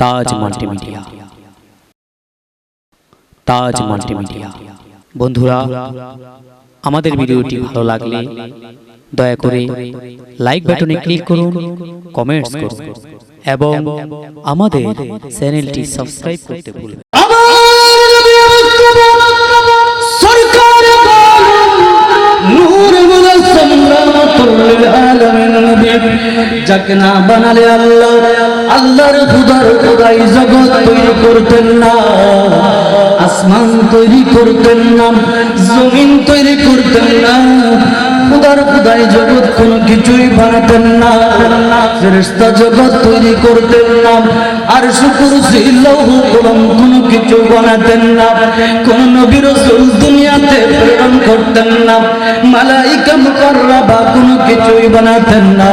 তাজ multimedia. তাজ multimedia. বন্ধুরা, আমাদের ভিডিওটি ভালো লাগলে দয়া করে লাইক বাটনে ক্লিক করুন, কমেন্টস করুন এবং আমাদের চ্যানেলটি সাবস্ক্রাইব করতে ভুলবেন না। যাকে না বানালে আল্লাহ আল্লাহর খুদাই জগৎ তৈরি করতেন না, আসমান তৈরি করতেন না, জমিন তৈরি করতেন না, খুদাই জগৎ কোনো কিছুই বানাতেন না, ফেরেশতা জগৎ তৈরি করতেন না, আর কুরসি লৌহ কলম কোনো কিছু বানাতেন না, কোন নবী রাসূল দুনিয়াতে প্রেরণ করতেন না, মালায়েকা মুকাররাবা কোনো কিছুই বানাতেন না।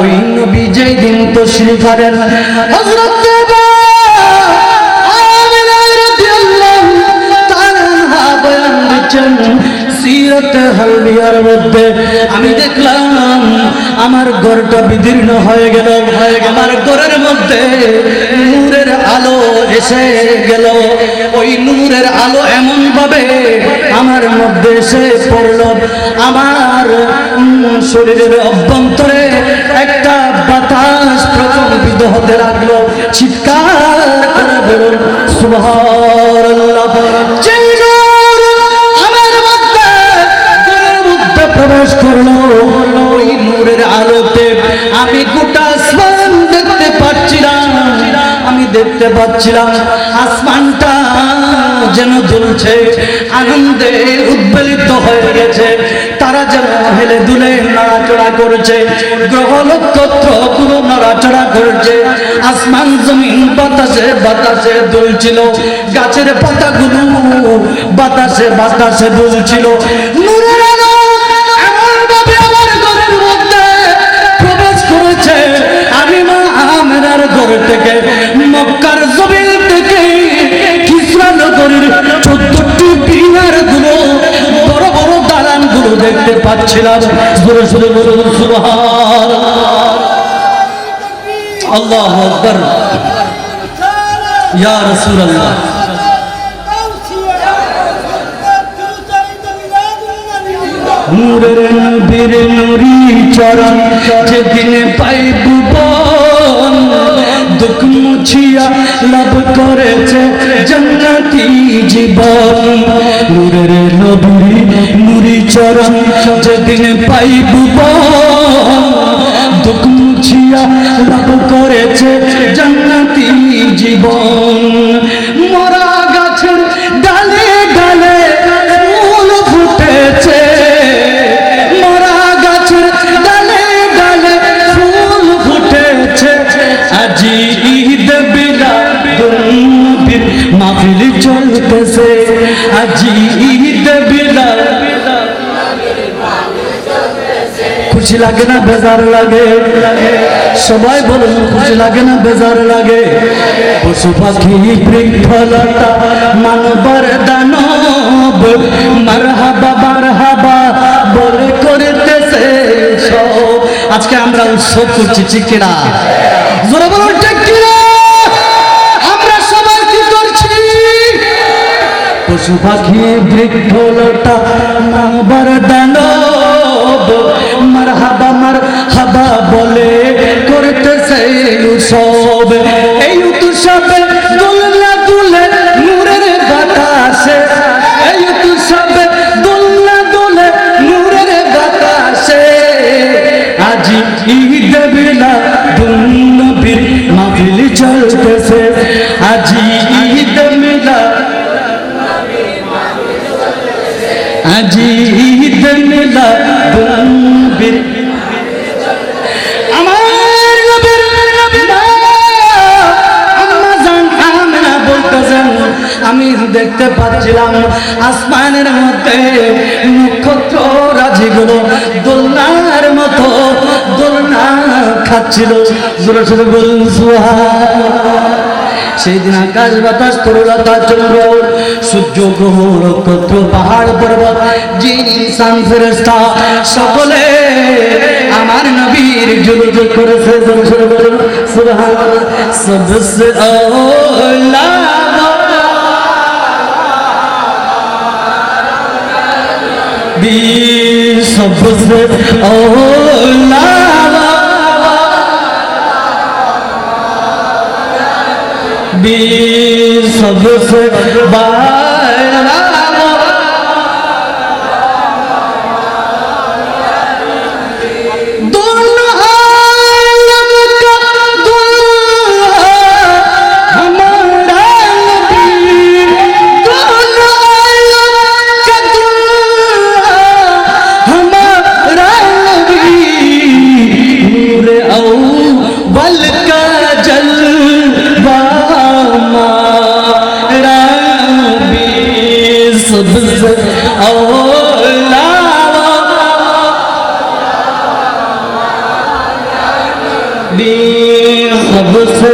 ওই নবী যেই দিন তাশরীফ আনেন, হযরত আমিনা রাদিয়াল্লাহু তাআলা বয়ান দিচ্ছেন সিরাতে হালবিয়ার মধ্যে, আমি দেখলাম আমার ঘরটা বিদীর্ণ হয়ে গেল, আমার ঘরের মধ্যে নূরের আলো এসে গেল। ওই নূরের আলো এমন ভাবে আমার মধ্যে এসে পড়ল, আমার শরীরের অভ্যন্তরে একটা বাতাস প্রকম্পিত হতে লাগলো। চিৎকার করে বলুন সুবহানাল্লাহ। প্রবেশ করলো ওই নূরের আলোতে, আমি গোটা আসমান দেখতে পাচ্ছিলাম, আমি দেখতে পাচ্ছিলাম আসমানটা যেন জ্বলছে, আনন্দে উদ্বেলিত হয়ে গেছে, তারা যেন হেলে দুলে নড়াচড়া করছে, গ্রহ নক্ষত্র গুলো নড়াচড়া করছে, আসমান জমিন বাতাসে বাতাসে দুলছিল, গাছের পাতাগুলো বাতাসে বাতাসে দুলছিল। নূরের আলো ঘর থেকে, মক্কার জমিন থেকে, কিসরা নগরীর 14টি মিনার গুলো, বড় বড় দালান গুলো দেখতে পাচ্ছিলাম। জোরে জোরে বলুন সুবহানাল্লাহ। আল্লাহু আকবার। ইয়া রাসূলুল্লাহ। নূরের নবীর নুরি চরণ যেদিন পাইব দুঃখ মুছিয়া লাভ করেছে জান্নাতি জীবন। নূরের নবীর নুরি চরণ যেদিন পাইব দুঃখ মুছিয়া লাভ করেছে জান্নাতি জীবন। মরা গাছের ডালে ডালে ফুল ফুটেছে, মরা গাছের ডালে ডালে ফুল ফুটেছে, আজি ঈদ মিলাদুন্নবীর মাহফিল চলতেছে, আজি ঈদ মিলাদুন্নবীর খুশি লাগে না বেজার লাগে? সবাই বলুন খুশি লাগে না বেজার লাগে? পশু পাখি বৃক্ষলতা মানবর দানব মারহাবা মারহাবা বলে করতেছে সব। আজকে আমরা উৎসব করছি, ঠিক কিনা? জোরে বলুন ঠিক কিনা? আমরা সবাই কি করছি? পশু পাখি বৃক্ষলতা মানবর দানব মারহাবা মারহাবা বলে করতেছে উৎসব। এই উৎসবে দোলনা দুলে নূরের বাতাসে, এই উৎসবে দোলনা দুলে নূরের বাতাসে, আজি ঈদ মিলাদুন্নবীর মাহফিল চলতেছে, আজি ঈদ মিলাদুন্নবীর মাহফিল চলতেছে, আজি ঈদ মিলাদুন্নবীর। আমার নবীর আম্মা জান আমিনা বলতেছেন, আমি দেখতে পাচ্ছিলাম আসমানের মধ্যে নক্ষত্র রাজিগুলো দোলনার মতো দোলনা খাচ্ছিল। জোরে জোরে বলুন সুবহানাল্লাহ। সেই দিন আকাশ বাতাস তরুলতা চন্দ্র সূর্য গ্রহ নক্ষত্র পাহাড় পর্বত জিন ইনসান ফেরেশতা সকলে আমার নবীর জুলুজ করেছে। সুবহানাল্লাহ। সবসে আলা भी सबसे औला भी सबसे बाला दोनों आलम का दुल्हा हमारा नबी, दोनों आलम का दुल्हा हमारा नबी, नूरे अव्वल का जलवा हमारा नबी, सबसे औला भी सबसे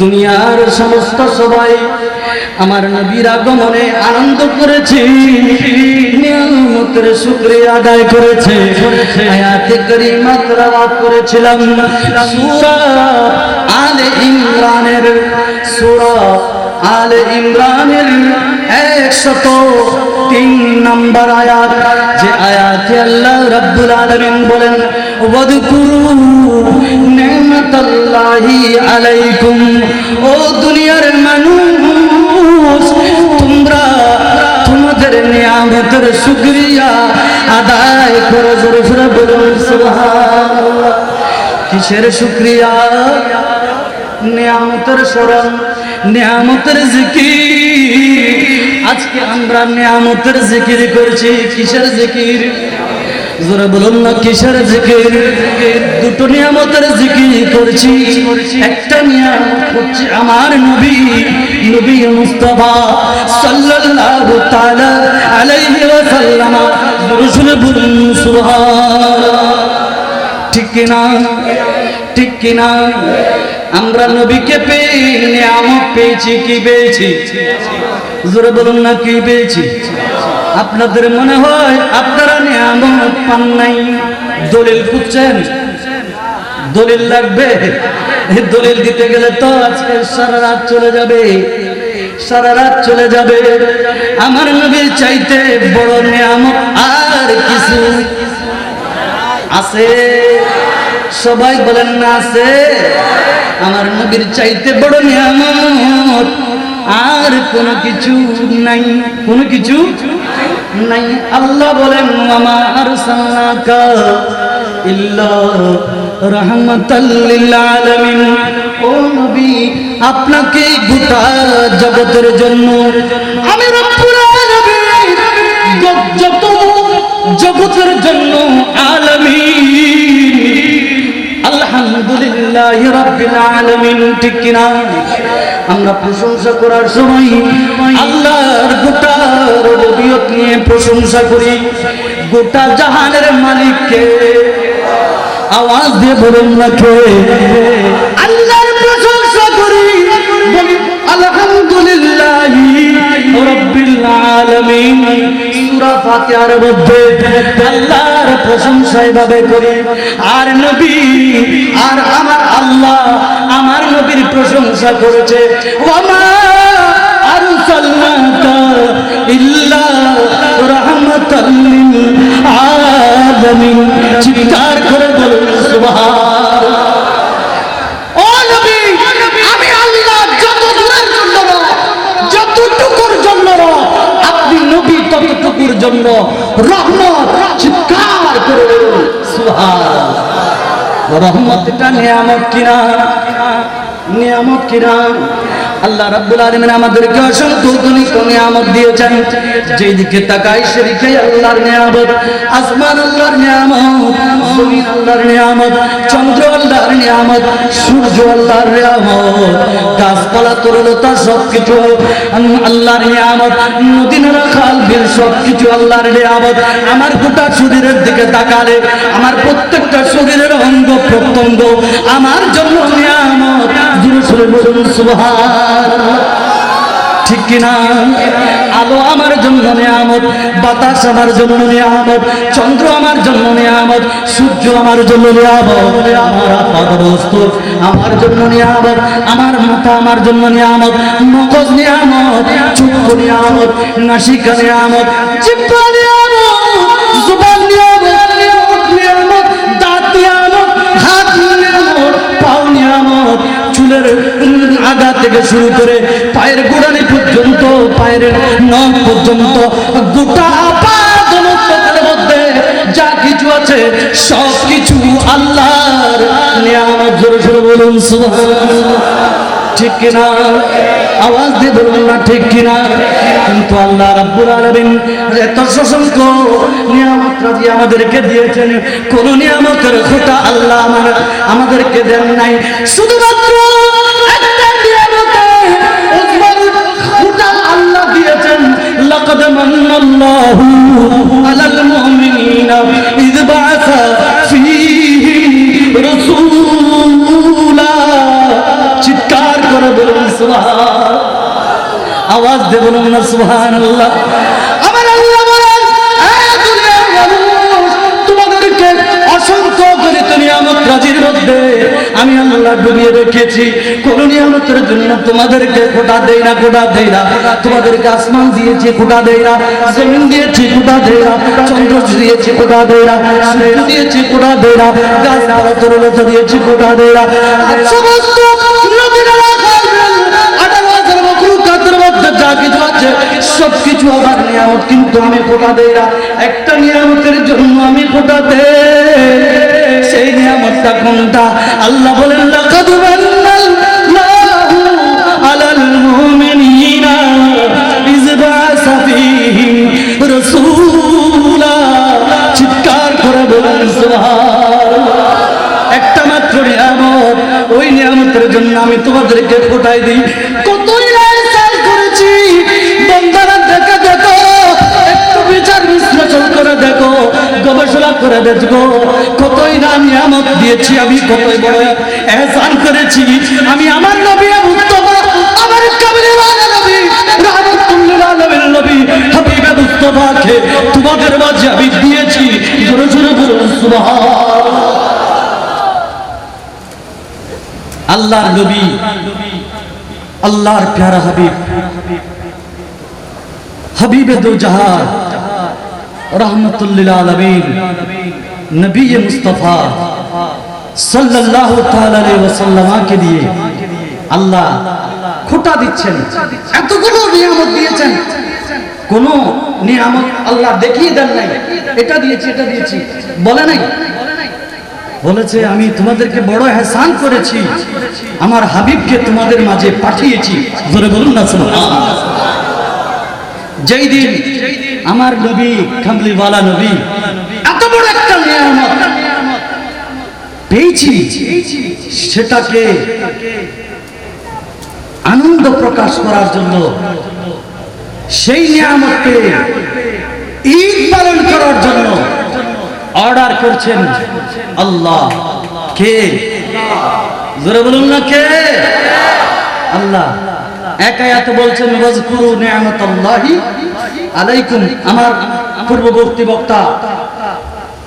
দুনিয়ার সমস্ত সবাই আমার নবীর আগমনে আনন্দ করেছে, নিয়ামতের শুকরিয়া আদায় করেছে। আয়াতে কারিমা তেলাওয়াত করেছিলাম সূরা আলে ইমরানের, সূরা আলে ইমরানের 103 নম্বর আয়াত, যে আয়াতে আল্লাহ রাব্বুল আলামিন বলেন ওয়াদকুরু নি'মাতাল্লাহি আলাইকুম, ও দুনিয়ার মানুষ তোমরা তোমাদের নিয়ামতের শুকরিয়া আদায় করো। জোরে জোরে বলুন সুবহানাল্লাহ। কিসের শুকরিয়া? নিয়ামতের স্মরণ, নিয়ামতের জিকির। আজকে আমরা নিয়ামতের জিকির করছি। কিসের জিকির? জোরে বলুন না, কিসের জিকির? দুটো নিয়ামতের জিকির করছি। একটা নিয়ামত হচ্ছে আমার নবী, নবী মুস্তাফা সাল্লাল্লাহু তাআলা আলাইহি ওয়াসাল্লাম। জোরে বলুন সুবহানাল্লাহ। ঠিক কিনা? ঠিক কিনা? আমরা নবীকে পেয়ে নিয়ামত পেয়েছি। কি পেয়েছি? জোরে বলুন না, কি পেয়েছি? আপনাদের মনে হয় আপনারা নিয়ামত পান নাই। দলিল খুঁজছেন? দলিল লাগবে? দলিল দিতে গেলে তো আজকে সারা রাত চলে যাবে, সারা রাত চলে যাবে। আমার নবীর চাইতে বড় নিয়ামত আর কিছু আছে? সবাই বলেন না আছে? আমার নবীর চাইতে বড় নিয়ামত আর কোনো কিছু নাই, কোনো কিছু নাই। আল্লাহ বলেন ওয়ামা আরসালনাকা ইল্লা রাহমাতাল লিল আলামিন, ও নবী আপনাকে গোটা জগতের জন্য আমি রব্বুল আলামিন যত জগতের জন্য আলামিন, আলহামদুলিল্লাহ রাব্বিল আলামিন। ঠিক কিনা? আমরা প্রশংসা করার সময় আল্লাহর গোটা রুবুবিয়ত নিয়ে প্রশংসা করি। গোটা জাহানের মালিককে আওয়াজ দিয়ে বলুন না কে? আল্লাহর প্রশংসা করি, বলি আলহামদুলিল্লাহ রাব্বিল আলামিন। সূরা ফাতিহার মধ্যে আল্লাহর প্রশংসা এভাবে করি। আর নবী আর আমার আল্লাহ আমার নবীর প্রশংসা করেছে ওয়ামা আরসালনাকা ইল্লা রাহমাতাল লিল আলামিন। চিৎকার করে বলুন সুবহানাল্লাহ। ও নবী আমি আল্লাহ যত দূরের জন্য না, যতটুকুর জন্য না, আপনি নবী ততটুকুর জন্য রহমত। চিৎকার করে বলুন সুবহানাল্লাহ। রহমতটা নিয়ামত কিনা? নিয়ামত কিনা? আল্লাহ রাব্বুল আলামিন আমাদেরকে অসংখ্য নিয়ামত দিয়েছেন, যেই দিকে তাকাই সেদিকে আল্লাহর নিয়ামত। আসমান আল্লাহর নিয়ামত, জমিন আল্লাহর নিয়ামত, চন্দ্র আল্লাহর নিয়ামত, সূর্য আল্লাহর নিয়ামত, গাছপালা তরুলতা সবকিছু আল্লাহর নিয়ামত, নদী নালা খাল বিল সবকিছু আল্লাহর নিয়ামত। আমার গোটা শরীরের দিকে তাকালে আমার প্রত্যেকটা শরীরের অঙ্গ প্রত্যঙ্গ আমার জন্য নিয়ামত। জোরে জোরে বলুন সুবহানাল্লাহ। ঠিক কিনা? আলো আমার জন্য নিয়ামত, বাতাস আমার জন্য নিয়ামত, চন্দ্র আমার জন্য নিয়ামত, সূর্য আমার জন্য নিয়ামত, আমার আপাদবস্তু আমার জন্য নিয়ামত, আমার মাথা আমার জন্য নিয়ামত, মগজ নিয়ামত, চক্ষু নিয়ামত, নাসিকা নিয়ামত, জিহ্বা নিয়ামত, জুবান নিয়ামত, ঠোঁট নিয়ামত, দাঁত নিয়ামত, হাত নিয়ামত, পাও নিয়ামত, চুলের আগা থেকে শুরু করে পায়ের গোড়ালি পর্যন্ত, পায়ের নখ পর্যন্ত গোটা আপাদমস্তকের মধ্যে যা কিছু আছে সব কিছু আল্লাহর নিয়ামত। জোরে জোরে বলুন সুবহানাল্লাহ। ঠিক কিনা? আওয়াজ দিয়ে বলুন না ঠিক কিনা? কিন্তু আল্লাহ রাব্বুল আলামিন এত অসংখ্য নিয়ামত রাজি আমাদেরকে দিয়েছেন, কোন নিয়ামতের খোঁটা আল্লাহ আমাদেরকে দেন নাই। শুধুমাত্র একটা নিয়ামতের খোঁটা আল্লাহ দিয়েছেন। লাকাদ মান্নাল্লাহু আলাল মুমিনিনা ইয বাআসা ফীহিম রাসূলা। চিৎকার করে বলুন সুবহানাল্লাহ। আওয়াজ দিয়ে বলুন না সুবহানাল্লাহ। আমার আল্লাহ বলেন, এই দুনিয়ার মানুষ, তোমাদেরকে অসংখ্য গণিত নিয়ামত রাজির মধ্যে আমি আল্লাহ ডুবিয়ে রেখেছি। কোন নিয়ামতের জন্য তোমাদেরকে খোঁটা দেই না, খোঁটা দেই না। তোমাদেরকে আসমান দিয়েছি, খোঁটা দেই না। জমিন দিয়েছি, খোঁটা দেই না। চন্দ্র দিয়েছি, খোঁটা দেই না। সূর্য দিয়েছি, খোঁটা দেই না। গাছপালা তরুলতা দিয়েছি, খোঁটা দেই না। সমস্ত নদী-নালা যা কিছু আছে সবকিছু আমার নিয়ামত, কিন্তু আমি খোঁটা দেই না। একটা নিয়ামতের জন্য আমি খোঁটা দেই, সেই নিয়ামতটা কোনটা? আল্লাহ বলেন, লাকাদ মান্নাল্লাহু আলাল মুমিনিনা ইয বাআসা ফীহিম রাসূলা। চিৎকার করে বলেন সুবহানাল্লাহ। একটা মাত্র নিয়ামত, ওই নিয়ামতের জন্য আমি তোমাদেরকে খোঁটাই দিই। কতই বন্দারা দেখে দেখো, একটু বিচার বিশ্লেষণ করে দেখো, গবেষণা করে দেখো, কতই না নিয়ামত দিয়েছি আমি, কতই বড় এহসান করেছি আমি। আমার নবী মুস্তাফা, আমার কামলিওয়ালা নবী, রাহমাতুল লিল আলামিন নবী হাবিবে মুস্তাফাকে তোমাদের মাঝে আমি দিয়েছি। জোরে জোরে বলুন সুবহানাল্লাহ। আল্লাহর নবী, আল্লাহর প্যারা হাবিব, হাবিবে দো জাহান, রাহমাতুল লিল আলামিন নবী মুস্তাফা সাল্লাল্লাহু তাআলা আলাইহি ওয়াসাল্লামকে দিয়ে আল্লাহ খোঁটা দিচ্ছেন। এতগুলো নিয়ামত দিয়েছেন, কোন নিয়ামত আল্লাহ দেখিয়ে দেন নাই, এটা দিয়েছি এটা দিয়েছি বলে নাই। বলেছে, আমি তোমাদেরকে বড় এহসান করেছি, আমার হাবিবকে তোমাদের মাঝে পাঠিয়েছি। জোরে বলুন না সুবহানাল্লাহ। যেই দিন আমার নবী, কামলিওয়ালা নবী এত বড় একটা নিয়ামত পেয়েছি, সেটাকে আনন্দ প্রকাশ করার জন্য, সেই নিয়ামতকে ঈদ পালন করার জন্য অর্ডার করছেন আল্লাহ। কে? জোরে বলুন না কে? আল্লাহ। এক আয়াতে বলছেন, ওয়াজকুরু নি'মাতাল্লাহি আলাইকুম। আমার পূর্ববর্তী বক্তা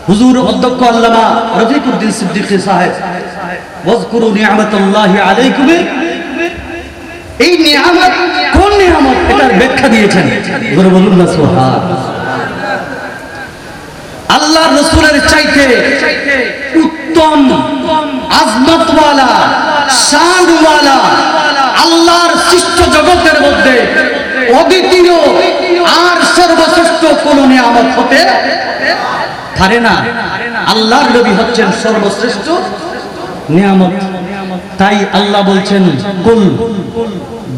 হুজুর অধ্যক্ষ আল্লামা রফিকুদ্দিন সিদ্দিকী সাহেব ওয়াজকুরু নি'মাতাল্লাহি আলাইকুম, এই নিয়ামত কোন নিয়ামত এটার ব্যাখ্যা দিয়েছেন। জোরে বলুন না সুবহানাল্লাহ। আল্লাহর রাসূলের চাইতে উত্তম, আজমতওয়ালা, শানওয়ালা, আল্লাহর সৃষ্ট জগতের মধ্যে অদ্বিতীয় আর সর্বশ্রেষ্ঠ কোন নিয়ামত হতে পারে না। আল্লাহর নবী হচ্ছেন সর্বশ্রেষ্ঠ নিয়ামত। তাই আল্লাহ বলছেন, কুল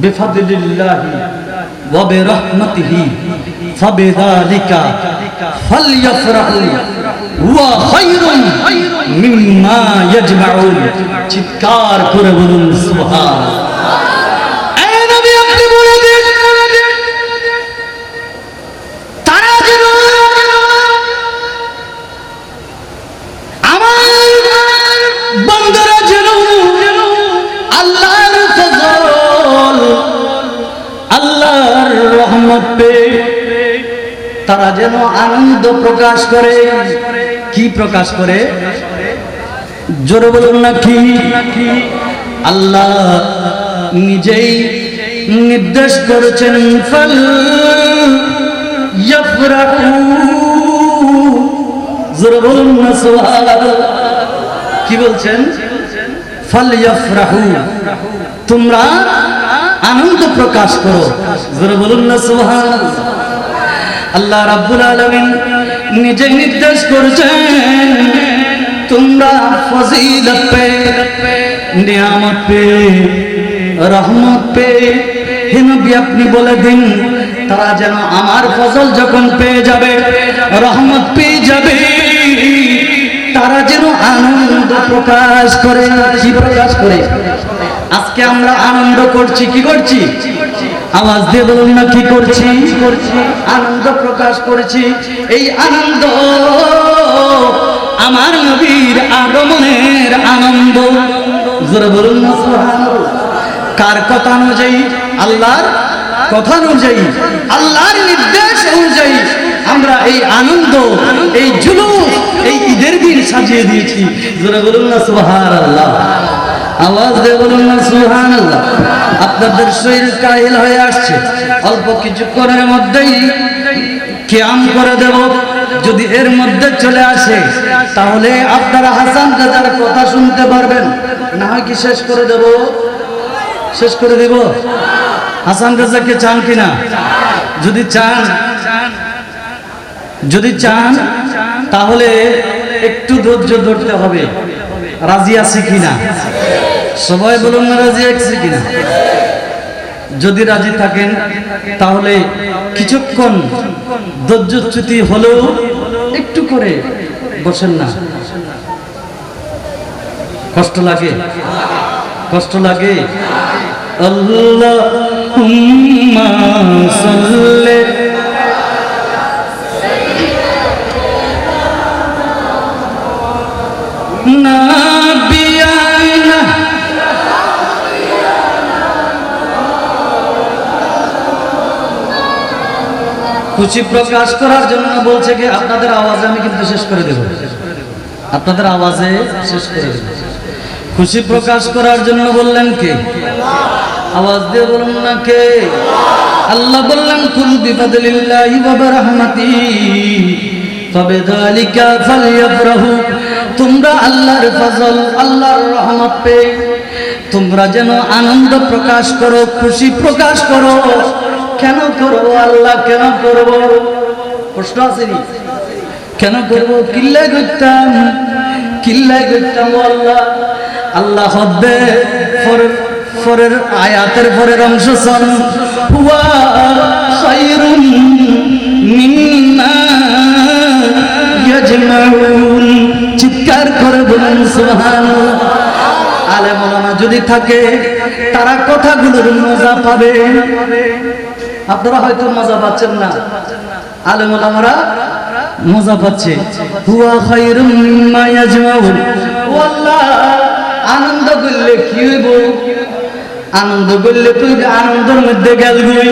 বিফাদলিল্লাহি ওয়া বিরহমাতিহি ফাবিযালিকা ফালইফরাহু হুয়া খায়রুম মিম্মা ইয়াজমাউন। চিৎকার করে বলুন সুবহানাল্লাহ। এই নবী আপনি বলে দিন, তারা যেন আমার বান্দারা যেন আল্লাহর ফজল, আল্লাহর রহমত পেয়ে তারা যেন আনন্দ প্রকাশ করে। কি প্রকাশ করে? জোরে বলুন না কি? আল্লাহ নিজেই নির্দেশ করেছেন ফাল ইয়াফরাহু। জোরে বলুন না সুবহানাল্লাহ। কি বলছেন? ফাল ইয়াফরাহু, তোমরা আনন্দ প্রকাশ করো। জোরে বলুন না সুবহানাল্লাহ। আল্লাহ রাব্বুল আলামিন নিজে নির্দেশ করেছেন তোমরা ফজিলত পে, নিয়ামত পে, রহমত পে, হে নবী আপনি বলে দিন তারা যেন আমার ফজল যখন পেয়ে যাবে, রহমত পেয়ে যাবে, তারা যেন আনন্দ প্রকাশ করে। কি প্রকাশ করে? আজকে আমরা আনন্দ করছি। কি করছি? আওয়াজ দিয়ে বলুন না কি করছি? আনন্দ প্রকাশ করেছি। এই আনন্দ আমার নবীর আগমনের আনন্দ। জোরে বলুন না সুবহানাল্লাহ। কার কথা অনুযায়ী? আল্লাহর কথা অনুযায়ী, আল্লাহর নির্দেশ অনুযায়ী আমরা এই আনন্দ, এই জুলুস, এই ঈদের দিন সাজিয়ে দিয়েছি। জোরে বলুন না সুবহানাল্লাহ। আওয়াজ দিয়ে বলুন না সুবহানাল্লাহ। আপনাদের শরীর কাহিল হয়ে আসছে, অল্প কিছুক্ষণের মধ্যেই কিয়াম করে দেব। যদি এর মধ্যে চলে আসে তাহলে আপনারা হাসান রাজার কথা শুনতে পারবেন। না হয় কি শেষ করে দেব? শেষ করে দেব। হাসান রাজাকে চান কিনা? যদি চান, যদি চান তাহলে একটু ধৈর্য ধরতে হবে। রাজি আছে কিনা? সবাই বলুন না রাজি আছে কিনা? যদি রাজি থাকেন তাহলে কিছুক্ষণ ধৈর্যচ্যুতি হলেও একটু করে বসেন না। কষ্ট লাগে? কষ্ট লাগে? আল্লাহুম্মা সাল্লি নাবিয়ানা খুশি প্রকাশ করার জন্য বলছে কি আপনাদের আওয়াজে আমি কিন্তু শেষ করে দেব। আপনাদের আওয়াজে শেষ করে দেব। খুশি প্রকাশ করার জন্য বললেন কে? আওয়াজ দিয়ে বলুন না কে? আল্লাহ বললেন কুল বিফাদলিল্লাহি ওয়া বিরহমাতিহি ফাবিযালিকা ফালইফরাহু। তোমরা আল্লাহর ফজল, আল্লাহর রহমত পেয়ে তোমরা যেন আনন্দ প্রকাশ করো, খুশি প্রকাশ করো। কেন করবো আল্লাহ? কেন করবো? প্রশ্ন আসেনি? কেন করবো? কিল্লাই করতাম, কিল্লাই করতাম আল্লাহ। আল্লাহ হবে পরের আয়াতের পরের অংশ শোন, হুয়া খায়রুম মিম্মা ইয়াজমাউন। চিৎকার করে বলুন সুবহানাল্লাহ। আলেম ওলামা যদি থাকে তারা কথাগুলোর মজা পাবে। আপনারা হয়তো মজা পাচ্ছেন না, আলেম ওলামারা মজা পাচ্ছে। হুয়া খায়রুম মিম্মা ইয়াজমাউন। ও আল্লাহ, আনন্দ করলে কি হইব? আনন্দ করলে তুই আনন্দের মধ্যে গেল গুই।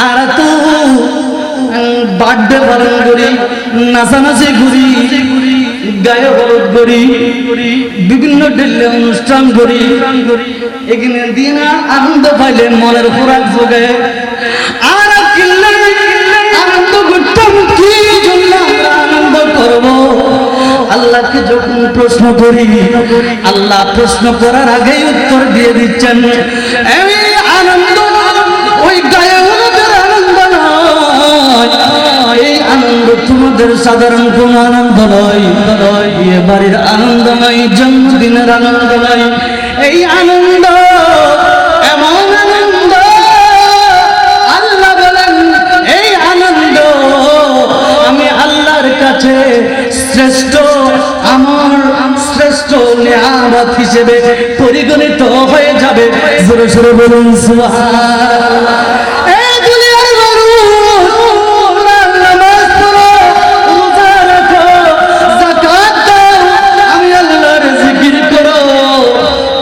আর তো বার্থডে পালন করি, নাচানাচি ঘুরি, গায়ে হলুদ করি, বিভিন্ন ডেলে অনুষ্ঠান করি। এখানে দিন আনন্দ পাইলে মনের খোরাক যোগে। আর কিনলে আনন্দ করতাম কি জন্য আমরা আনন্দ করব? আল্লাহকে যখন প্রশ্ন করি, আল্লাহ প্রশ্ন করার আগেই উত্তর দিয়ে দিচ্ছেন। এই আনন্দ ওই গায়ে হলুদের আনন্দ নয়, এই আনন্দ তোমাদের সাধারণ কোন আনন্দ নয়, বিয়ে বাড়ির আনন্দ নয়, জন্মদিনের আনন্দ নয়। এই আনন্দ এমন আনন্দ শ্রেষ্ঠ আমার শ্রেষ্ঠ নিয়ামত হিসেবে পরিগণিত হয়ে যাবে। জোরে জোরে বলুন সুবহানাল্লাহ। এই দুনিয়ার মানুষ, তোমরা নামাজ পড়ো, রোজা রাখো, যাকাত দাও, আমি আল্লাহর জিকির করো,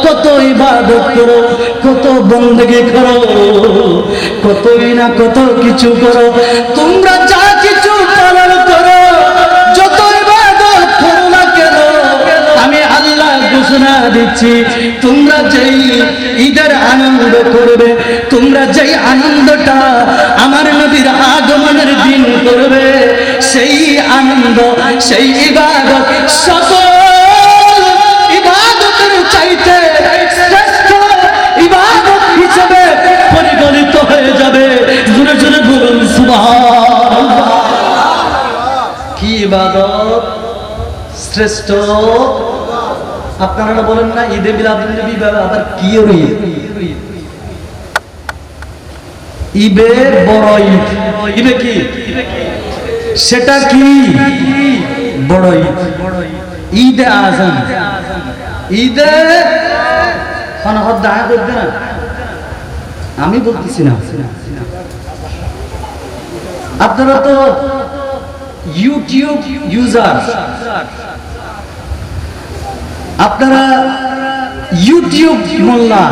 কত ইবাদত করো, কত বندگی করো, কতই না কত কিছু করো, তোমরা যা কিছু পালন করো, যত ইবাদত করো না কেন, আমি আল্লাহ ঘোষণা দিচ্ছি, তোমরা যেই ঈদের আনন্দ করবে, তোমরা যেই আনন্দটা আমার নবীর আগমনের দিন করবে, সেই আনন্দ, সেই ইবাদত সকল ইবাদতের চাইতে শ্রেষ্ঠ ইবাদত হিসেবে পরিগণিত হয়ে যাবে। জোরে জোরে বলুন সুবহানাল্লাহ। কি ইবাদত শ্রেষ্ঠ? আপনারা বলেন না ঈদে মিলাদুন্নবী আবার কি ঈদ? ঈদে বড় ঈদ। ঈদে কি? সেটা কি? বড় ঈদ। ঈদে আযম, ঈদে ফানহদ দায় করবে না, আমি বলতেছি না। আপনারা তো ইউটিউব ইউজার, আপনারা ইউটিউব মোল্লা,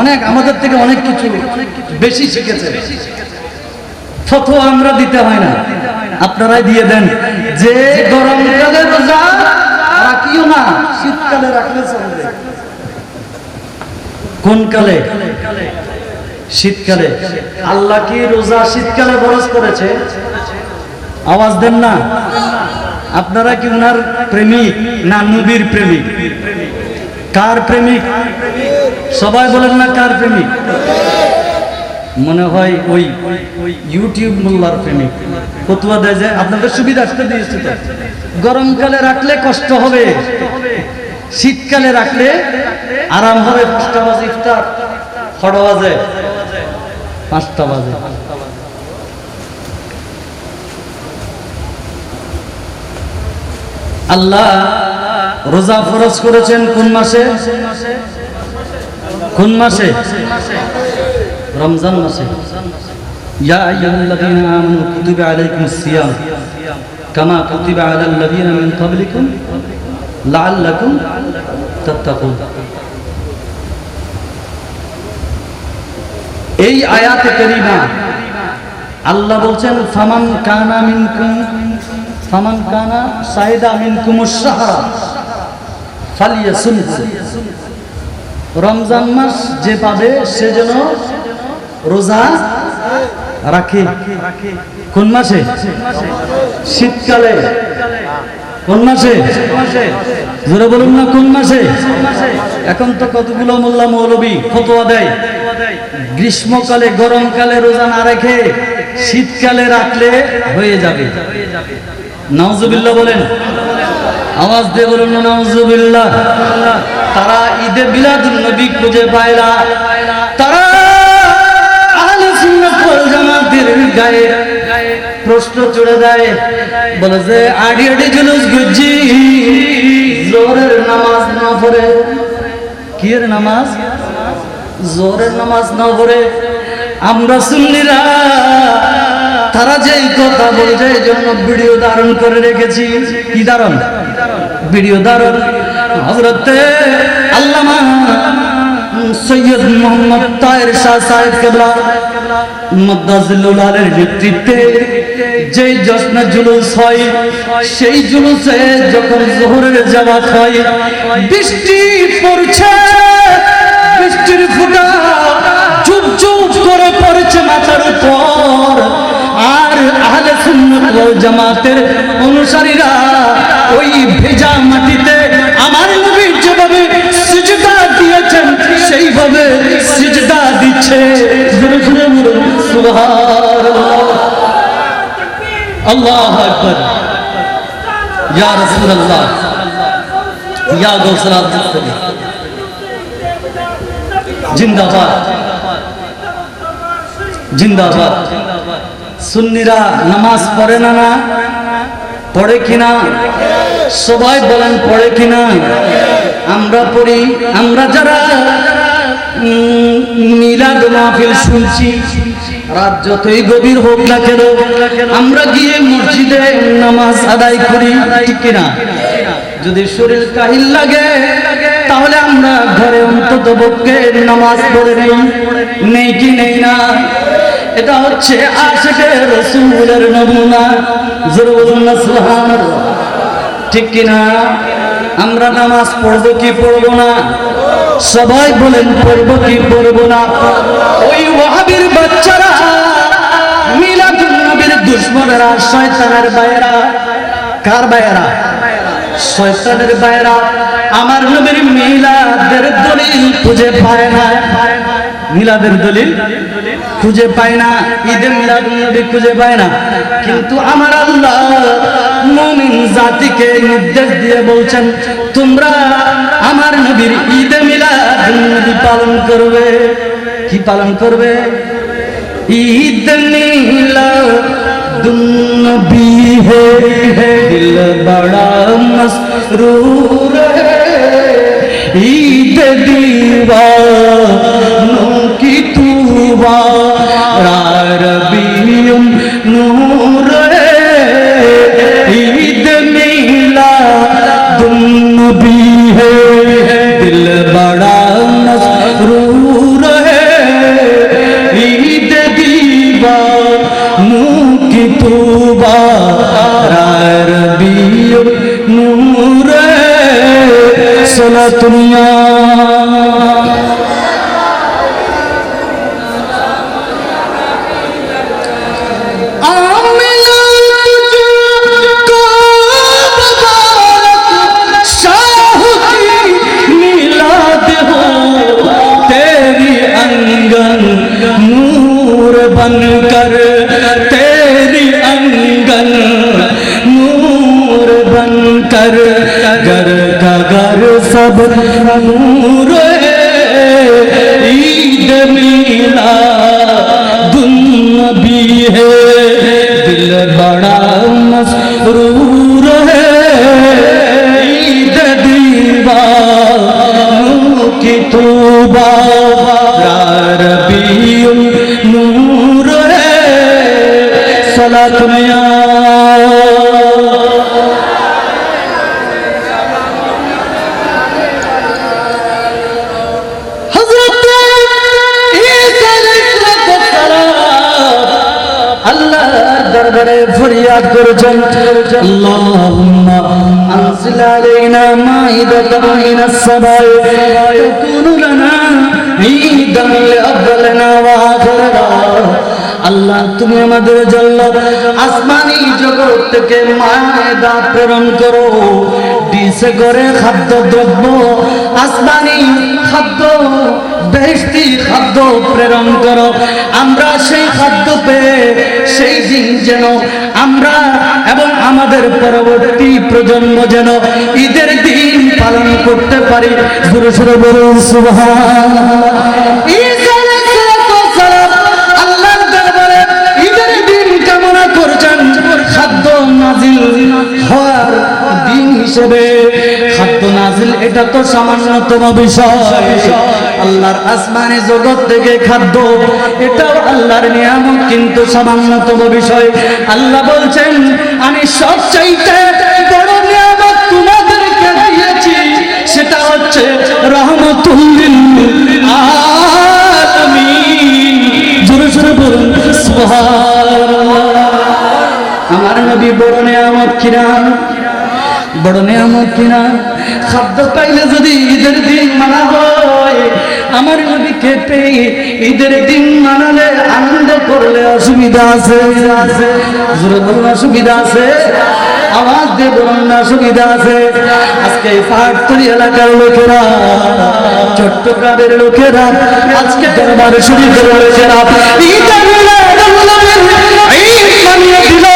অনেক আমাদের থেকে অনেক কিছু বেশি শিখেছে। ফতোয়া আমরা দিতে হয় না, আপনারাই দিয়ে দেন যে গরমকালে রোজা রাখিও না, শীতকালে রাখলে চলবে। কোন কালে? শীতকালে। আল্লাহ কি রোজা শীতকালে ফরজ করেছে? আওয়াজ দেন না। আপনারা কি উনার প্রেমিক না নবীর প্রেমিক? কার প্রেমিক? সবাই বলেন না কার প্রেমিক? মনে হয় ওই ইউটিউব মোল্লার প্রেমিক। ফতোয়া দেয় যে আপনাদের সুবিধার্থে দিয়েছে, তো গরমকালে রাখলে কষ্ট হবে, শীতকালে রাখলে আরাম হবে। 5টা বাজে ইফতার, 6টা বাজে, 5টা বাজে। আল্লাহ রোজা ফরজ করেছেন কোন মাসে? কোন মাসে? রমজান মাসে। ইয়া আইয়ুহাল্লাযীনা আমানু কুতিবা আলাইকুমুস সিয়াম কামা কুতিবা আলাল লাযীনা মিন ক্বাবলিকুম লাআল্লাকুম তাত্তাকুন। এই আয়াতে কারিমা আল্লাহ বলছেন ফামান কানা সাইদা মিনকুমুশ শাহরা ফালিয়াসুমহু। রমজান মাস যে পাবে সে যেন রোজা রাখে। কোন মাসে? শীতকালে। কোন মাসে? জোরে বলুন না কোন মাসে? এখন তো কতগুলো মোল্লা মৌলবী ফতোয়া দেয় গ্রীষ্মকালে গরমকালে রোজা না রেখে শীতকালে রাখলে হয়ে যাবে। নাউজুবিল্লাহ বলেন, আওয়াজ দিয়ে বলুন না নাউজুবিল্লাহ। তারা ঈদে মিলাদুন্নবী খুঁজে পায় না, তারা আহলে সুন্নাত ওয়াল জামাতের গায়ে প্রশ্ন চড়ে দেয়, বলে যে আড়ি আড়ি জুলুস গুজি জোহরের নামাজ না পড়ে। কি এর নামাজ? জোহরের নামাজ না পড়ে। আমরা সুন্নিরা তারা যেই কথা বলছে এই জন্য ভিডিও ধারণ করে রেখেছি। কি ধারণ? ভিডিও ধারণ। হযরতে আল্লামা সৈয়দ মোহাম্মদ তাহের শাহ সাহেব কেবলা মাদ্দাজিল্লুল আলের নেতৃত্বে যেই জশ্নে জুলুস হয়, সেই জুলুসে যখন যোহরের জামাত হয়, বৃষ্টি পড়ছে, বৃষ্টির ফোঁটা চুপ চুপ করে পড়ছে মাথার উপর, আর আহলে সুন্নাত ওয়াল জামাতের অনুসারীরা ওই ভেজা মাটিতে আমার নবী যেভাবে সিজদা দিয়েছেন সেইভাবে সিজদা দিচ্ছে। জোরে জোরে বলুন সুবহানাল্লাহ। আল্লাহু আকবার। ইয়া রাসূলুল্লাহ, ইয়া গাউসুল আযম, জিন্দাবাদ জিন্দাবাদ। সুন্নিরা নামাজ পড়ে না, না পড়ে কিনা? সবাই বলেন পড়ে কিনা? আমরা পড়ি। আমরা যারা মিলাদ মাহফিল শুনছি, রাত যতই গভীর হোক না কেন আমরা গিয়ে মসজিদে নামাজ আদায় করি, ঠিক কিনা? যদি শরীর কাহিল লাগে তাহলে আমরা ঘরে অন্তত পক্ষে নামাজ পড়ে নেই কি নেই না? এটা হচ্ছে আশিকে রাসূলের নমুনা। জোরে বলুন না সুবহানাল্লাহ, ঠিক কিনা? আমরা নামাজ পড়বো কি পড়বো না? সবাই বলেন পড়বো কি পড়বো না? ওই ওয়াহাবীর বাচ্চারা, মিলাদুন নবীর দুশমনেরা, শয়তানের ভাইয়েরা। কার ভাইয়েরা? শয়তানের ভাইয়েরা আমার নবীর মিলাদের দলিল খুঁজে পায় না। মিলাদের দলিল খুঁজে পায় না, ঈদে মিলাদুন নবী খুঁজে পায় না। কিন্তু আমার আল্লাহ মুমিন জাতিকে নির্দেশ দিয়ে বলছেন, তোমরা আমার নবীর ঈদে মিলাদুন নবী পালন করবে। কি পালন করবে? ঈদ মিলাদুন নবী হে দিল বড়া মসরুর হে, ঈদ दीवानों की तूबा रबीउन नूर है, ईद मिलादुन नबी है दिल बड़ा मसरूर है, ईद दीवानों की तूबा रबीउन नूर है। सलातुल्लाह बनकर तेरी अंगन नूर बनकर घर का घर सब नूर है, ईद मिलादुन नबी है दिल बड़ा मसरूर है, ईद दीवानों की तूबा रबीउन नूर है। सलातुल्लाह দরবারে ফরিয়াদ করেছেন, আল্লাহুম্মা আনজিল আলাইনা মাইদাতাম মিনাস সামাই তাকুনু লানা ঈদান লিআবলিনা ওয়া আখিরিনা। আল্লাহ তুমি আমাদের জন্য আসমানি জগৎ থেকে মায়েদা প্রেরণ করো, ডিসে করে খাদ্য দ্রব্য, আসমানি খাদ্য, বেহেশতি খাদ্য প্রেরণ করো। আমরা সেই খাদ্য পেয়ে সেই দিন যেন আমরা এবং আমাদের পরবর্তী প্রজন্ম যেন ঈদের দিন পালন করতে পারি। জোরে জোরে বলুন সুবহানাল্লাহ। আল্লাহর দরবারে ঈদের দিন কামনা করছেন, খাদ্য নাজিল হওয়ার দিন হিসেবে। খাদ্য নাজিল এটা তো সামান্যতম বিষয়, আল্লাহর আসমানি জগৎ থেকে খাদ্য এটাও আল্লাহর নিয়ামত, কিন্তু সামান্যতম বিষয়। আল্লাহ বলছেন আমি সবচাইতে বড় নিয়ামত তোমাদেরকে দিয়েছি, সেটা হচ্ছে রাহমাতুল লিল আলামিন। জোরে জোরে বলুন সুবহানাল্লাহ। আমার নবী বড় নিয়ামত কিনা? বড় নিয়ামত কিনা? খাদ্য পাইলে যদি ঈদের দিন মানা হয়, আমার নবীকে পেয়ে ঈদের দিন মানালে আনন্দ করলে অসুবিধা আছে? জোরে বলুন অসুবিধা আছে? আওয়াজ দিয়ে বলুন না অসুবিধা আছে? আজকে পাহাড়তলি এলাকার লোকেরা, চট্টগ্রামের লোকেরা, আজকে দরবার শরীফের লোকেরা ঈদের ঈদ মানিয়ে দিল,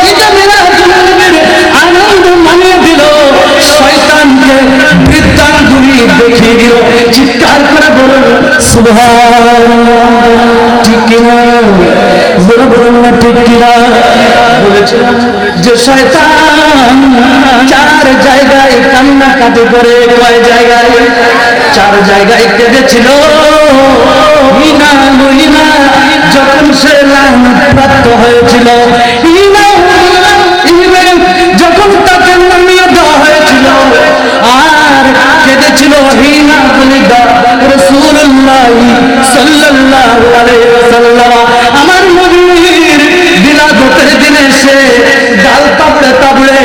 ঈদের আনন্দ মানিয়ে দিল, শয়তানকে বৃত্তাঙ্গুলি দেখিয়ে দিল। চিৎকার করে বলুন সুবহানাল্লাহ। ঠিক কিনা? বলুন না ঠিক কিনা? বলেছিলাম যে শয়তান চার জায়গায় কান্নাকাটি করে, কয় জায়গায়? চার জায়গায় কেঁদেছিল। হিনা মহিনা যখন সে লাঞ্ছনাপ্রাপ্ত হয়েছিল, যখন তাকে নামিয়ে দেওয়া হয়েছিল, আর কেঁদেছিল হিনা বলিদা রাসূলুল্লাহ সাল্লাল্লাহু আলাইহি ওয়াসাল্লাম। আমার নবীর বিলাদতের দিনে সে গাল তাপড়ে তাপড়ে,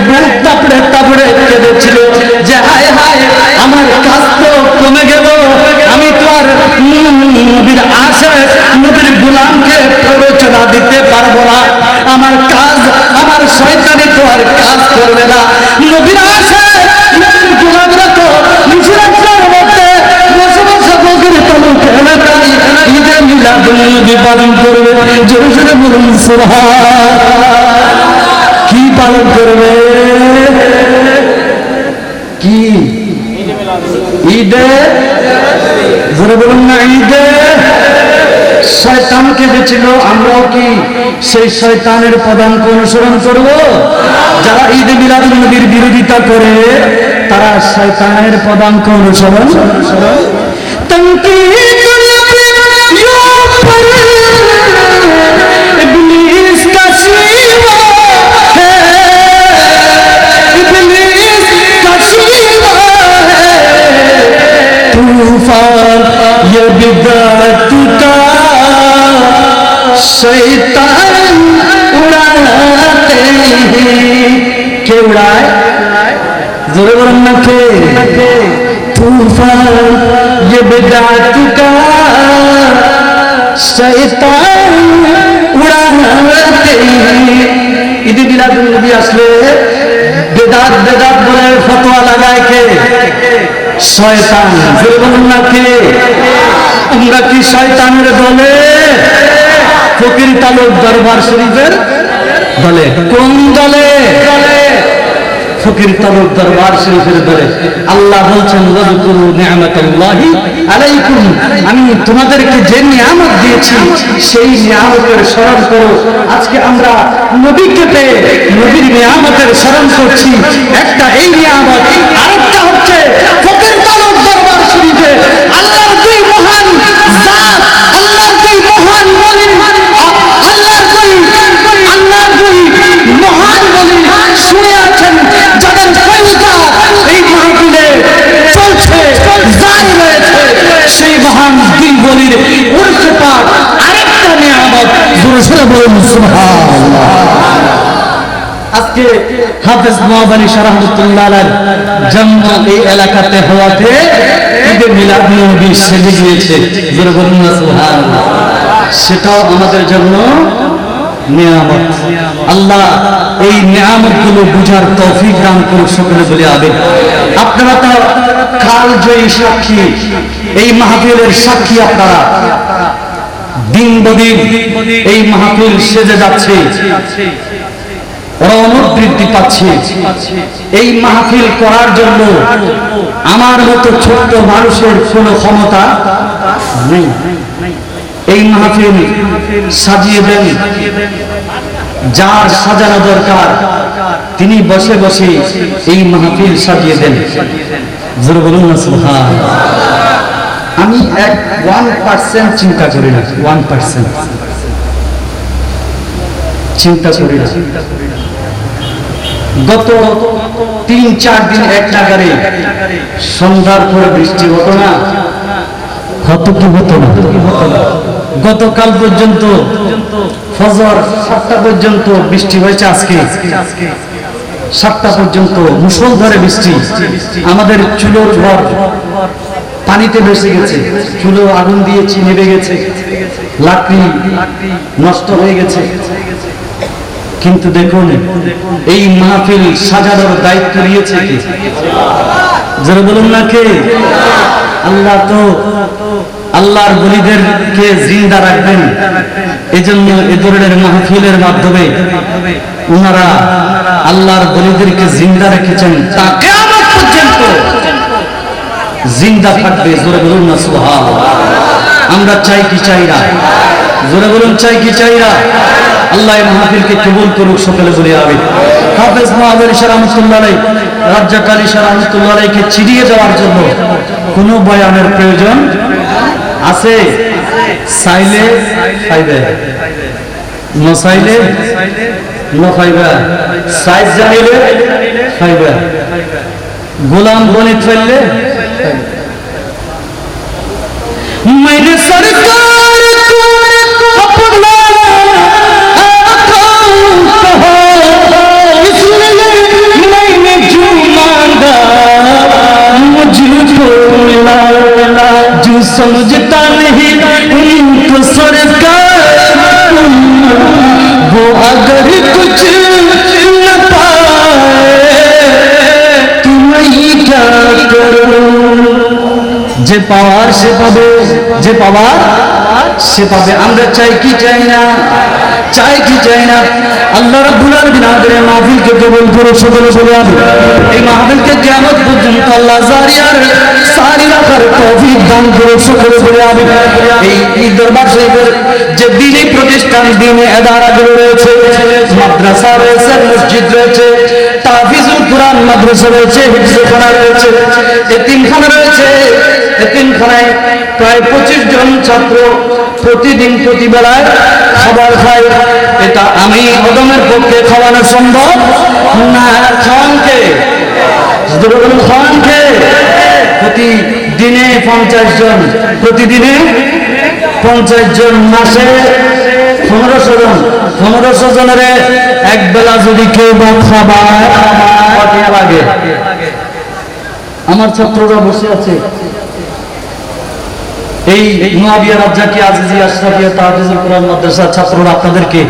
বুক তাপড়ে তাপড়ে কেঁদেছিল যে হায় হায়, আমার কাজ তো কমে গেল, আমি তো আর নবীর আশিক, নবীর গোলামকে প্ররোচনা দিতে পারবো না, আমার কাজ, আমার শয়তানি তো আর কাজ করবে না। নবীর আশিক, নবীর গোলামরা তো নিজের মধ্যে বসে বসে বগির তলুক এলাকায় ঈদে মিলাদুন্নবী পালন করবে। জোরে জোরে বলুন সুবহানাল্লাহ। কি পালন করবে? কি? ঈদে, জোরে বলুন না, ঈদে। শয়তান কেঁদেছিল, আমরাও কি সেই শয়তানের পদাঙ্ক অনুসরণ করব? যারা ঈদে মিলাদুন্নবীর বিরোধিতা করে তারা শয়তানের পদাঙ্ক অনুসরণ। इब्लीस का शिवा है, इब्लीस का शिवा है, तूफान ये बिदअत का शैतान उड़ाते हैं। के उड़ाए? जोरे बोलन ना के? तूफान ये बिदअत का शैतान उड़ाते हैं। ঈদে মিলাদুন্নবী আসলে বেদাত বেদাত বলে ফতোয়া লাগায় কে? শয়তান। জোরে বলুন না কে? আমরা কি শয়তানের দলে? ফকির তালুক দরবার শরীফের দলে। কোন দলে? ফকির তালুক দরবার শরীফের দলে। আল্লাহ বলছেন ওয়াজকুরু নি'মাতাল্লাহি আলাইকুম, আমি তোমাদেরকে যে নিয়ামত দিয়েছি সেই নিয়ামতের স্মরণ করো। আজকে আমরা নবীকে পেয়ে নবীর নিয়ামতের স্মরণ করছি। একটা এই নিয়ামত, আরেকটা হচ্ছে ফকির তালুক দরবার শরীফে আল্লাহর দুই মহান জাত, আল্লাহর দুই মহান ওলি, আল্লাহর দুই মহান ওলি শুনে আছেন, যাদের ফয়জা এই মাহফিলে চলছে, জারি রয়েছে। সেই মহান দুই ওলির উর্ফে পাক আরেকটা নিয়ামত। জোরে জোরে বলুন সুবহানাল্লাহ। আজকে হাফেজ নওয়াব আলী শাহ রাহমাতুল্লাহ আলাইহির জন্ম এই এলাকাতে হওয়াতে ঈদে মিলাদুন্নবী সেজে গিয়েছে। জোরে বলুন না সুবহানাল্লাহ। সেটাও আমাদের জন্য নিয়ামত। আল্লাহ এই নিয়ামতগুলো বুঝার তৌফিক দান করুন সকলে বলে আমিন। আপনারা তো কালজয়ী সাক্ষী, এই মাহফিলের সাক্ষী আপনারা। দিন বদিন এই মাহফিল সেজে যাচ্ছে, রৌনক বৃদ্ধি পাচ্ছে। এই মাহফিল করার জন্য আমার মতো ছোট্ট মানুষের কোনো ক্ষমতা নেই। এই মাহফিল সাজিয়ে দেন যার সাজানো দরকার, তিনি বসে বসে এই মাহফিল সাজিয়ে দেন। জোরে বলুন না সুবহানাল্লাহ। আমি 1% চিন্তা করি না, 1% চিন্তা করি না। গত 3-4 দিন এক নাগারে সন্ধ্যার পরে বৃষ্টি হতো না, হতো কি হতো না? গতকাল পর্যন্ত ফজর 7টা পর্যন্ত বৃষ্টি হয়েছে। আজকে 7টা পর্যন্ত মুষলধারে বৃষ্টি। আমাদের চুলোর ঘর পানিতে ভেসে গেছে, চুলো আগুন দিয়েছি নেভে গেছে, লাকড়ি নষ্ট হয়ে গেছে। কিন্তু দেখুন এই মাহফিল সাজানোর দায়িত্ব নিয়েছে কে? যারা বলুন না কে? আল্লাহ তো আল্লাহর ওলিদেরকে জিন্দা রাখবেন। এজন্য এ ধরনের মাহফিলের মাধ্যমে ওনারা আল্লাহর ওলিদেরকে জিন্দা রেখেছেন, তা কিয়ামত পর্যন্ত জিন্দা থাকবে। জোরে বলুন না সুবহানাল্লাহ। আমরা চাই কি চাই না? জোরে বলুন চাই কি চাই না? আল্লাহ এই মাহফিলকে কবুল করুক, সকলে বলি আমিন। হাফেজ মুহাম্মদ ইশা রাহমাতুল্লাহ আলাইহি, রাজ্জাক আলী ইশা রাহমাতুল্লাহ আলাইহিকে চিনিয়ে যাওয়ার জন্য কোনো বয়ানের প্রয়োজন আছে? চাইলে খাইবে, নচাইলে নখাইবা, সাইজ জানিলে খাইবা, গোলাম বনে ফেললে मैंने सरकार को अपना कहा, इसलिए मैंने जो मांगा मुझको मिला, जो समझता नहीं उनको सरकार वो अगर कुछ न पाए तो मैं क्या करूं? যে পাওয়ার সে পাবে, যে পাওয়ার সে পাবে। আমরা চাই কি চাই না? চাই কি চাই না? আল্লাহ রাব্বুল আলামিন আমাদের এই মাহফিলকে কবুল করে সকলে বলে আমিন। এই মাহফিলকে কিয়ামত পর্যন্ত আল্লাহ জারি আর সারি রাখার তৌফিক দান করে সকলে বলে আমিন। এই দরবার শরীফের যে দ্বীনি প্রতিষ্ঠান, দ্বীনি ইদারাগুলো রয়েছে, মাদ্রাসা রয়েছে, মসজিদ রয়েছে, তাহফিজুল কুরআন মাদ্রাসা রয়েছে, হিফজখানা রয়েছে, এতিমখানা রয়েছে। এতিমখানায় প্রায় 25 জন ছাত্র প্রতিদিন প্রতিবেলায় খাবার খায়। এটা আমি অদমের পক্ষে খাওয়ানো সম্ভব না। খাওয়ানকে খাওয়ানকে প্রতিদিনে 50 জন, প্রতিদিনে 50 জন, মাসে 1500 জন। 1500 জনের এক বেলা যদি কেউ বা খাবার লাগে। আমার ছাত্ররা বসে আছে এই নোয়াবিয়া, রাজ্জাকি, আজিজিয়া, আশরাফিয়া, তাহফিজুল কুরআন মাদ্রাসার ছাত্ররা আপনাদেরকে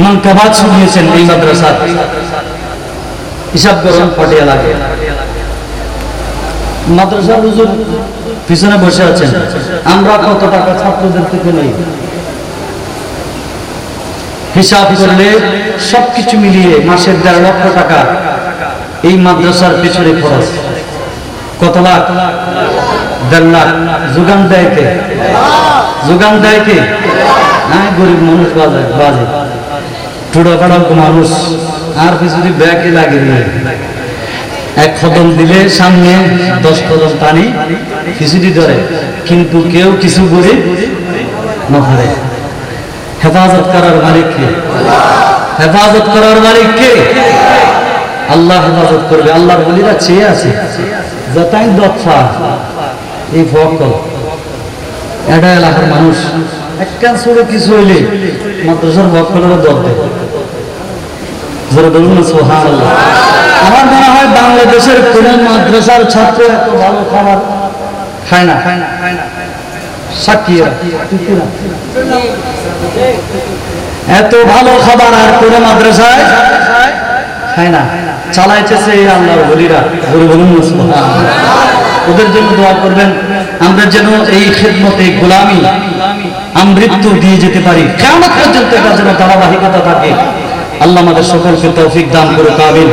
মানকাবাত শুনিয়েছেন। এই মাদ্রাসার হিসাব করুন পাটিয়া লাগে। মাদ্রাসার হুজুর পিছনে বসে আছেন। আমরা কত টাকা ছাত্রদের থেকে নেই হিসাব করলে সবকিছু মিলিয়ে মাসের 1.5 লক্ষ টাকা এই মাদ্রাসার পেছনে খরচ। কত লাখ? 1.5 লাখ। যোগান দেয় কে? যোগান দেয় কে? হ্যাঁ, গরিব মানুষ বাজে বাজে টুড়া পাড়া মানুষ। আর পিছনে ব্যাগে লাগে এক কদম দিলে সামনে 10 কদম টানি খিচুড়ি ধরে, কিন্তু কেউ কিছু গরিব না ধরে। হেফাজত করার মালিক কে? হেফাজত করার মালিক কে? আল্লাহ হেফাজত করবে। আল্লাহর বলিরা চেয়ে আছে যতাই দফা এই ফকল এটা এলাকার মানুষ একখান ছোড়ে কিছু হইলে মাদ্রাসার ফকলেরও দর দেয়। যারা বলুন না সুবহানাল্লাহ। আমার মনে হয় বাংলাদেশের কোন মাদ্রাসার ছাত্র এত ভালো খাবার খায় না। সাকিয়া এত ভালো খাবার আর কোন মাদ্রাসায় খায় না। চালাইতেছে এই আল্লাহর ওলিরা। বলুন না সুবহানাল্লাহ। ওদের জন্য দোয়া করবেন, আমরা যেন এই খেদমতে গোলামি আমৃত্যু দিয়ে যেতে পারি, কিয়ামত পর্যন্ত এটা যেন ধারাবাহিকতা থাকে। আল্লাহ আমাদের সকলকে তৌফিক দান করুক, আমিন।